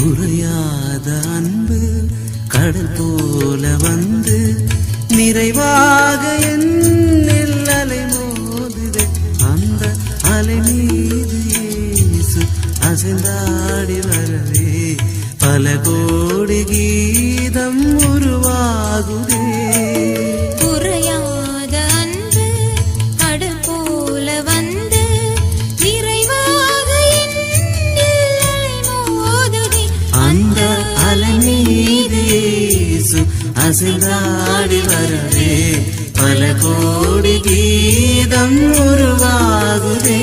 குறையாத அன்பு கடல் போல வந்து நிறைவாக என்னில் அலை மோதுதே. அந்த அலை மீது இயேசு அசைந்தாடி வரவே பல கோடி கீதம் உருவாகுதே. குறையாத அன்பு கடல் போல வந்து நிறைவாக என்னில் அலை மோதுதே. அந்த அலை மீது இயேசு அசைந்தாடி வரவே பல கோடி கீதம் உருவாகுதே.